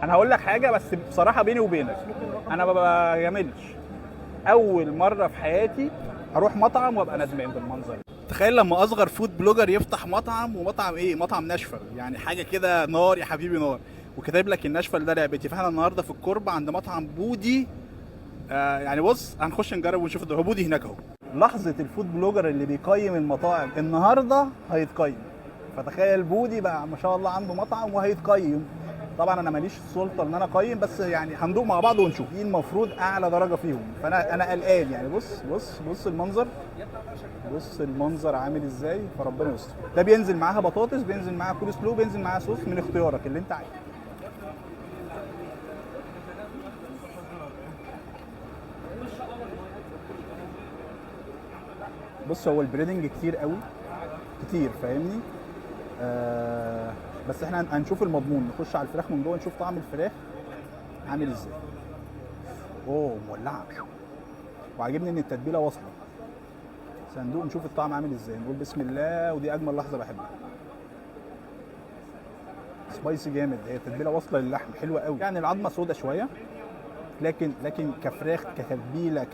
انا هقول لك حاجه بس بصراحه بيني وبينك انا ما بجاملش. اول مره في حياتي اروح مطعم وابقى ندمان بالمنظر ده. تخيل لما اصغر فود بلوجر يفتح مطعم، ومطعم ايه؟ مطعم ناشفل، يعني حاجه كده نار يا حبيبي نار، وكاتب لك الناشفل ده لعبتي. فاحنا النهارده في الكوربه عند مطعم بودي. يعني بص هنخش نجرب ونشوف هو بودي هناك اهو. لحظه الفود بلوجر اللي بيقيم المطاعم النهارده هيتقيم. فتخيل بودي بقى ما شاء الله عنده مطعم وهيتقيم. طبعا انا ماليش السلطه ان انا اقيم، بس يعني هندوق مع بعض ونشوف مين المفروض اعلى درجه فيهم. فانا قلقان يعني. بص المنظر، بص المنظر عامل ازاي. فربنا يستر. ده بينزل معاها بطاطس، بينزل معاها كول سلو، بينزل معاها صوص من اختيارك اللي انت عايزه. بص هو البريدنج كتير قوي، كتير فاهمني. بس احنا هنشوف المضمون، نخش على الفراخ من جوه نشوف طعم الفراخ عامل ازاي. اوه مولعه. وعاجبني ان التتبيله واصله. صندوق نشوف الطعم عامل ازاي. نقول بسم الله، ودي اجمل لحظه بحبها. سبايسي جامد، هي التتبيله واصله للحم حلوه قوي. يعني العظمه سودا شويه، لكن كفراخ كتتبيله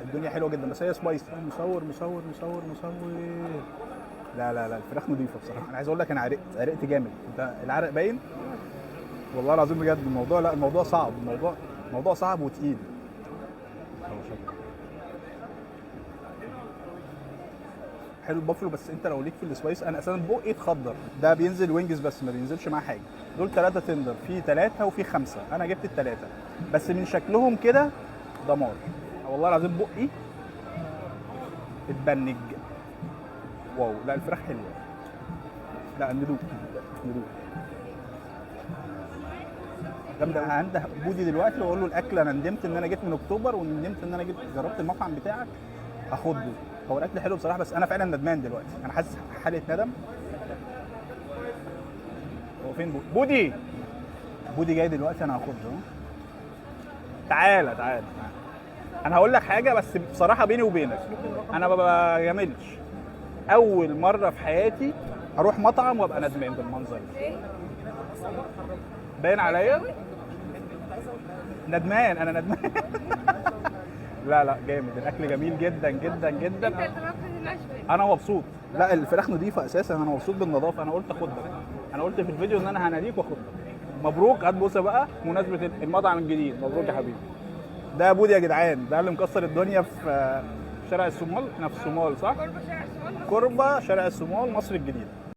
الدنيا حلوه جدا. بس هي سبايسي. مصور. لا الفراخ نظيفه بصراحه. انا عايز اقول لك انا عرقت جامد. انت العرق باين والله العظيم بجد. الموضوع صعب. الموضوع صعب وتقيل. حلو البافلو. بس انت لو ليك في السبايس، انا اساسا بقي اتخضر. ده بينزل وينجز بس ما بينزلش معاه حاجه. دول 3 تندر، في 3 وفي 5. انا جبت ال3 بس من شكلهم كده دمار. والله العظيم بقي اتبنج. واو. لا الفراخ حلوه. لا ندوق. جامده. هنده بودي دلوقتي واقول له الاكل انا ندمت ان انا جيت من اكتوبر، وندمت ان انا جربت المطعم بتاعك. هاخده. هو الاكل حلو بصراحه، بس انا فعلا ندمان دلوقتي. انا حاسس حاله ندم. هو فين بودي؟ بودي جاي دلوقتي، انا هاخده. تعالى. انا هقول لك حاجه بس بصراحه بيني وبينك انا ما بجاملش. اول مره في حياتي اروح مطعم وابقى ندمان بالمنظر ده. باين عليا ندمان. انا ندمان. لا جامد. الاكل جميل جدا. انا مبسوط. لا الفراخ نظيفه اساسا. انا مبسوط بالنظافه. انا قلت اخدها. انا قلت في الفيديو ان انا هناديك واخدها. مبروك. هات بوسه بقى بمناسبه المطعم الجديد. مبروك يا حبيبي. ده بودي يا جدعان. ده اللي مكسر الدنيا في شارع الصومال. احنا في الصومال صح؟ كوربه شارع الصومال مصر الجديده.